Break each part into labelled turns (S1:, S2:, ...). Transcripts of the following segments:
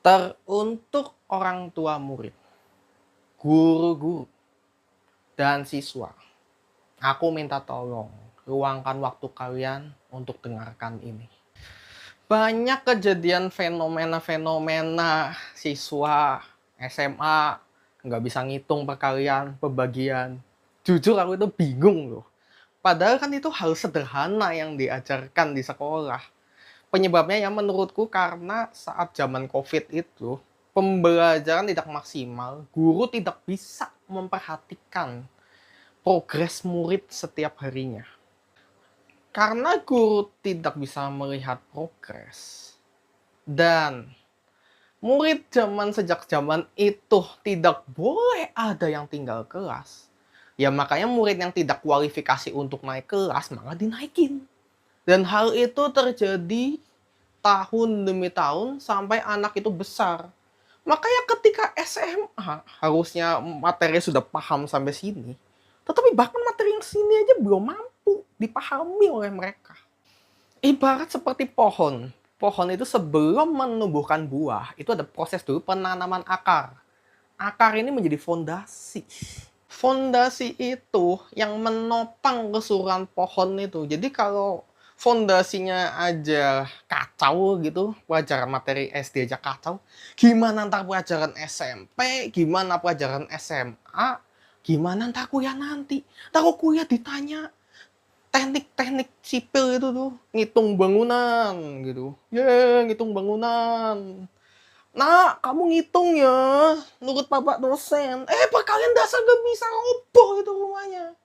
S1: Teruntuk orang tua murid, guru-guru, dan siswa, aku minta tolong luangkan waktu kalian untuk dengarkan ini. Banyak kejadian fenomena-fenomena siswa SMA nggak bisa ngitung perkalian, pembagian. Jujur aku itu bingung loh. Padahal kan itu hal sederhana yang diajarkan di sekolah. Penyebabnya ya menurutku karena saat zaman COVID itu, pembelajaran tidak maksimal, guru tidak bisa memperhatikan progres murid setiap harinya. Karena guru tidak bisa melihat progres, dan murid sejak zaman itu tidak boleh ada yang tinggal kelas, ya makanya murid yang tidak kualifikasi untuk naik kelas malah dinaikin. Dan hal itu terjadi tahun demi tahun sampai anak itu besar. Makanya ketika SMA harusnya materi sudah paham sampai sini, tetapi bahkan materi yang sini aja belum mampu dipahami oleh mereka. Ibarat seperti pohon. Pohon itu sebelum menumbuhkan buah, itu ada proses dulu penanaman akar. Akar ini menjadi fondasi. Fondasi itu yang menopang keseluruhan pohon itu. Jadi kalau fondasinya aja kacau gitu, pelajaran materi SD aja kacau, gimana ntar pelajaran SMP, gimana pelajaran SMA, gimana ntar kuliah nanti. Ntar kuliah ditanya teknik-teknik sipil itu tuh, ngitung bangunan gitu. Ngitung bangunan. Nah, kamu ngitung ya, nurut bapak dosen. Kalian dasar gak bisa roboh itu rumahnya.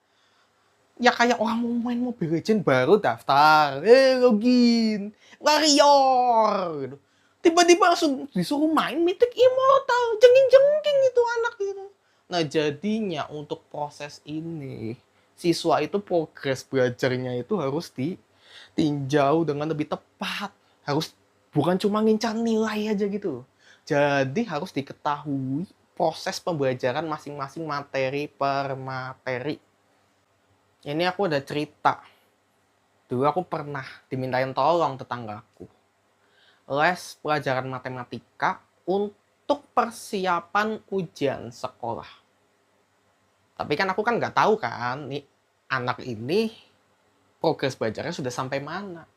S1: Ya kayak orang mau main Mobile Legends baru daftar, login, warrior gitu. Tiba-tiba langsung disuruh main Mythic Immortal, jengking-jengking itu anak gitu. Nah jadinya untuk proses ini, siswa itu progres belajarnya itu harus ditinjau dengan lebih tepat. Harus bukan cuma ngincar nilai aja gitu. Jadi harus diketahui proses pembelajaran masing-masing materi per materi. Ini aku ada cerita. Dulu aku pernah dimintain tolong tetanggaku. Les pelajaran matematika untuk persiapan ujian sekolah. Tapi kan aku kan nggak tahu kan, nih anak ini progres belajarnya sudah sampai mana.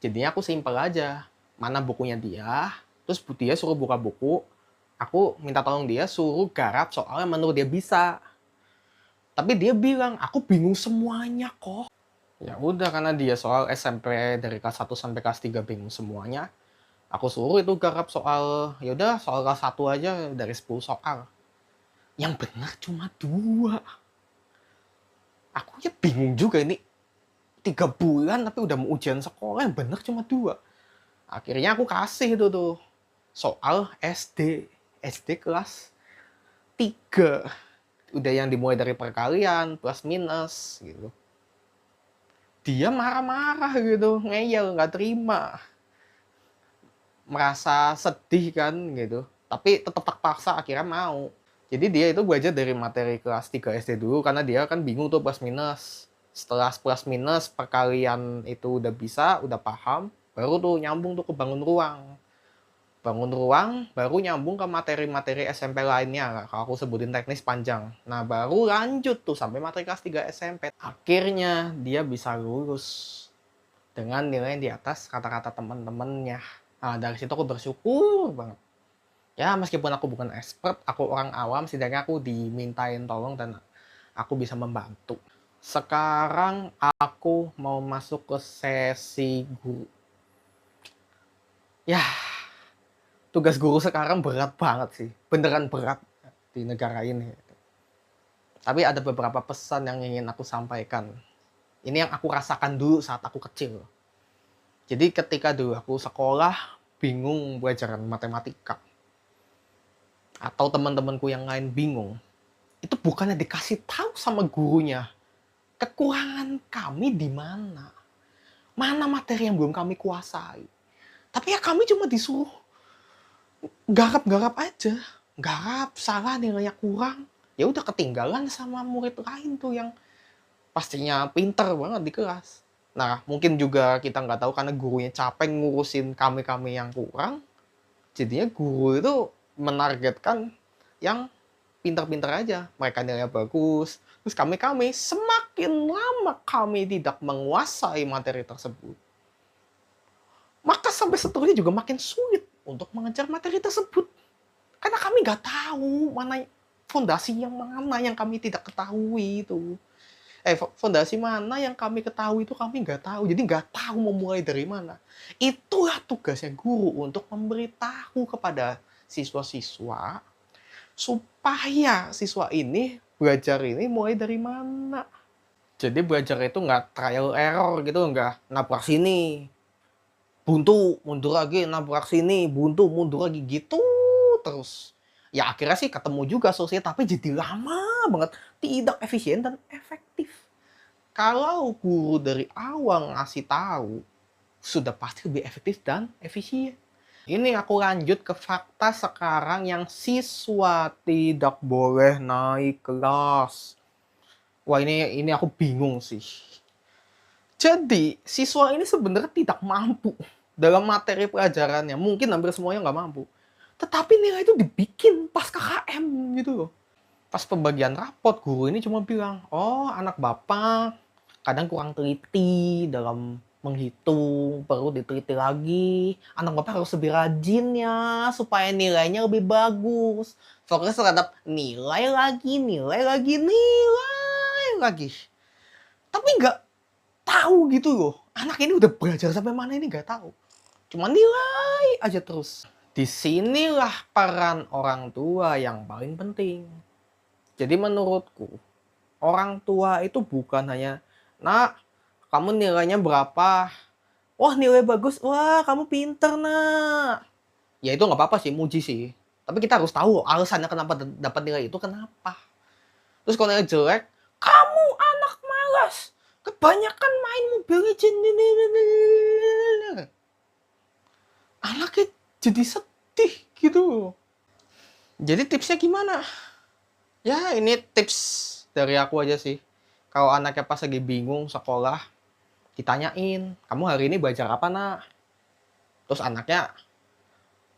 S1: Jadinya aku simpel aja. Mana bukunya dia, terus dia suruh buka buku. Aku minta tolong dia suruh garap soalnya menurut dia bisa. Tapi dia bilang, aku bingung semuanya kok. Ya udah karena dia soal SMP dari kelas 1 sampai kelas 3 bingung semuanya. Aku suruh itu garap soal, ya udah soal kelas 1 aja dari 10 soal. Yang benar cuma 2. Aku ya bingung juga ini 3 bulan tapi udah mau ujian sekolah yang benar cuma 2. Akhirnya aku kasih itu tuh soal SD. SD kelas 3. Udah yang dimulai dari perkalian, plus minus gitu. Dia marah-marah gitu, ngeyel, nggak terima. Merasa sedih kan gitu. Tapi tetap terpaksa akhirnya mau. Jadi dia itu belajar dari materi kelas 3 SD dulu karena dia kan bingung tuh plus minus. Setelah plus minus perkalian itu udah bisa, udah paham, baru tuh nyambung tuh ke bangun ruang. Bangun ruang baru nyambung ke materi-materi SMP lainnya. Kalau aku sebutin teknis panjang. Nah, baru lanjut tuh sampai materi kelas 3 SMP. Akhirnya dia bisa lulus dengan nilai di atas kata-kata teman-temannya. Nah, dari situ aku bersyukur banget. Ya, meskipun aku bukan expert, aku orang awam, setidaknya aku dimintain tolong dan aku bisa membantu. Sekarang aku mau masuk ke sesi guru. Ya, tugas guru sekarang berat banget sih. Beneran berat di negara ini. Tapi ada beberapa pesan yang ingin aku sampaikan. Ini yang aku rasakan dulu saat aku kecil. Jadi ketika dulu aku sekolah, bingung pelajaran matematika. Atau teman-temanku yang lain bingung. Itu bukannya dikasih tahu sama gurunya. Kekurangan kami di mana? Mana materi yang belum kami kuasai? Tapi ya kami cuma disuruh garap-garap aja. Garap, salah, nilainya kurang. Ya udah ketinggalan sama murid lain tuh yang pastinya pinter banget di kelas. Nah, mungkin juga kita nggak tahu karena gurunya capek ngurusin kami-kami yang kurang. Jadinya guru itu menargetkan yang pintar-pintar aja. Mereka nilainya bagus. Terus kami semakin lama kami tidak menguasai materi tersebut, maka sampai seterusnya juga makin sulit untuk mengejar materi tersebut. Karena kami nggak tahu mana fondasi yang mana yang kami tidak ketahui itu. Fondasi mana yang kami ketahui itu kami nggak tahu. Jadi nggak tahu mau mulai dari mana. Itulah tugasnya guru untuk memberitahu kepada siswa-siswa supaya siswa ini belajar ini mulai dari mana. Jadi belajar itu nggak trial error gitu, nggak nabrak sini, buntu, mundur lagi, nabrak sini, buntu, mundur lagi gitu terus. Ya akhirnya sih ketemu juga solusinya, tapi jadi lama banget, tidak efisien dan efektif. Kalau guru dari awal ngasih tahu, sudah pasti lebih efektif dan efisien. Ini aku lanjut ke fakta sekarang yang siswa tidak boleh naik kelas. Wah ini aku bingung sih. Jadi siswa ini sebenarnya tidak mampu dalam materi pelajarannya. Mungkin hampir semuanya nggak mampu. Tetapi nilai itu dibikin pas KKM gitu loh. Pas pembagian rapot, guru ini cuma bilang, oh anak bapak kadang kurang teliti dalam menghitung, perlu diteliti lagi. Anak bapak harus lebih rajin ya, supaya nilainya lebih bagus. Fokus terhadap nilai lagi, nilai lagi, nilai lagi. Tapi nggak tahu gitu loh. Anak ini udah belajar sampai mana ini nggak tahu. Cuma nilai aja terus. Disinilah peran orang tua yang paling penting. Jadi menurutku, orang tua itu bukan hanya, nak, kamu nilainya berapa? Wah nilai bagus, wah kamu pinter nak. Ya itu nggak apa-apa sih, muji sih. Tapi kita harus tahu alasannya kenapa dapat nilai itu kenapa. Terus kalau nilai jelek, kamu anak malas, kebanyakan main Mobile Legends. Anaknya jadi sedih gitu. Jadi tipsnya gimana? Ya ini tips dari aku aja sih. Kalau anaknya pas lagi bingung sekolah, ditanyain, kamu hari ini belajar apa nak? Terus anaknya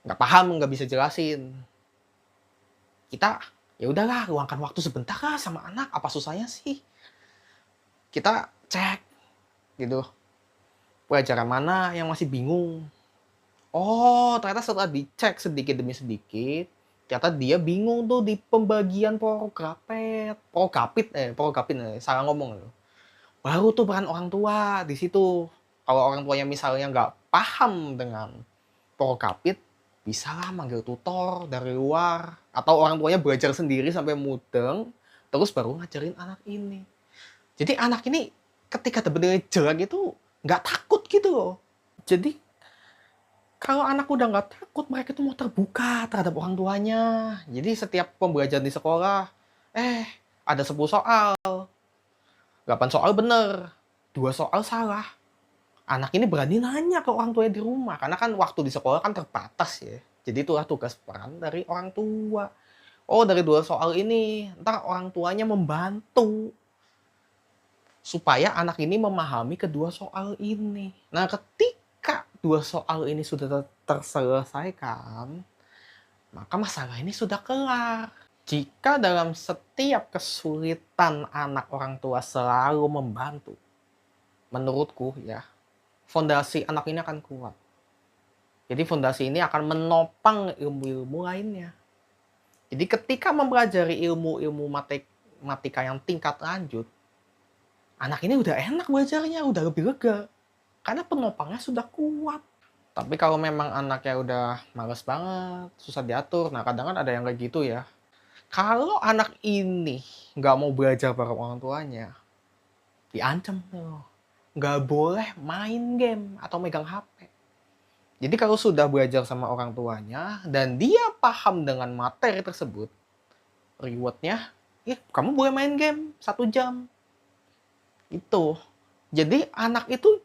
S1: nggak paham, nggak bisa jelasin. Kita ya udahlah, luangkan waktu sebentar lah sama anak. Apa susahnya sih? Kita cek gitu. Pelajaran mana yang masih bingung? Oh, ternyata setelah dicek sedikit demi sedikit, ternyata dia bingung tuh di pembagian prokapit, salah ngomong loh. Baru tuh peran orang tua di situ. Kalau orang tuanya misalnya nggak paham dengan prokapit, bisa lah manggil tutor dari luar. Atau orang tuanya belajar sendiri sampai mudeng, terus baru ngajarin anak ini. Jadi anak ini ketika dapat nilai jelek itu nggak takut gitu loh. Jadi kalau anak udah nggak takut, mereka tuh mau terbuka terhadap orang tuanya. Jadi setiap pembelajaran di sekolah, ada 10 soal, 8 soal bener, 2 soal salah. Anak ini berani nanya ke orang tuanya di rumah, karena kan waktu di sekolah kan terbatas ya. Jadi itulah tugas peran dari orang tua. Oh dari 2 soal ini, ntar orang tuanya membantu supaya anak ini memahami kedua soal ini. Nah ketika 2 soal ini sudah terselesaikan, maka masalah ini sudah kelar. Jika dalam setiap kesulitan anak orang tua selalu membantu, menurutku ya, fondasi anak ini akan kuat. Jadi fondasi ini akan menopang ilmu-ilmu lainnya. Jadi ketika mempelajari ilmu-ilmu matematika yang tingkat lanjut, anak ini udah enak belajarnya, udah lebih lega. Karena penopangnya sudah kuat. Tapi kalau memang anaknya udah males banget, susah diatur, nah kadang kan ada yang kayak gitu ya. Kalau anak ini nggak mau belajar bareng orang tuanya, diancam tuh. Nggak boleh main game atau megang HP. Jadi kalau sudah belajar sama orang tuanya, dan dia paham dengan materi tersebut, rewardnya, ya kamu boleh main game 1 jam. Itu. Jadi anak itu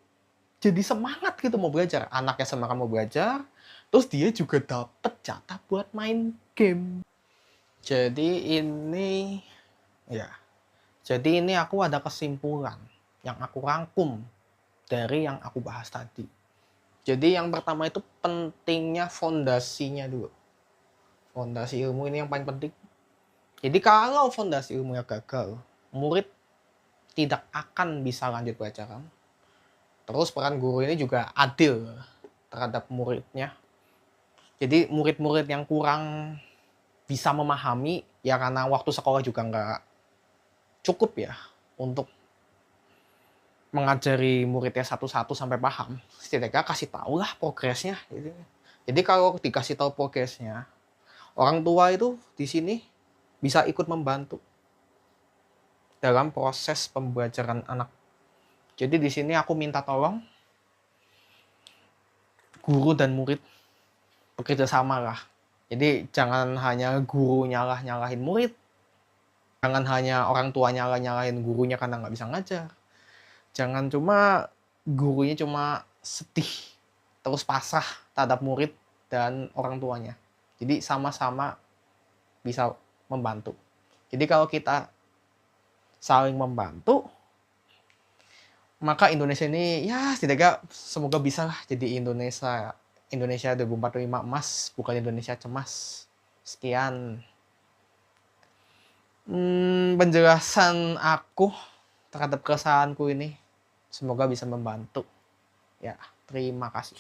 S1: jadi semangat gitu mau belajar. Anaknya semangat mau belajar, terus dia juga dapet jatah buat main game. Jadi ini, ya. Jadi ini aku ada kesimpulan yang aku rangkum dari yang aku bahas tadi. Jadi yang pertama itu pentingnya fondasinya dulu. Fondasi ilmu ini yang paling penting. Jadi kalau fondasi ilmunya gagal, murid tidak akan bisa lanjut pelajaran. Terus peran guru ini juga adil terhadap muridnya. Jadi murid-murid yang kurang bisa memahami, ya karena waktu sekolah juga nggak cukup ya untuk mengajari muridnya satu-satu sampai paham. Setidaknya kasih tahu lah progresnya. Jadi kalau dikasih tahu progresnya, orang tua itu di sini bisa ikut membantu dalam proses pembelajaran anak. Jadi di sini aku minta tolong guru dan murid bekerja sama lah. Jadi jangan hanya guru nyalahin murid, jangan hanya orang tua nyalahin gurunya karena nggak bisa ngajar. Jangan cuma gurunya cuma sedih terus pasrah terhadap murid dan orang tuanya. Jadi sama-sama bisa membantu. Jadi kalau kita saling membantu, maka Indonesia ini ya setidaknya semoga bisa lah jadi Indonesia 2045 emas, bukan Indonesia cemas. Sekian penjelasan aku terhadap keresahanku ini. Semoga bisa membantu. Ya, terima kasih.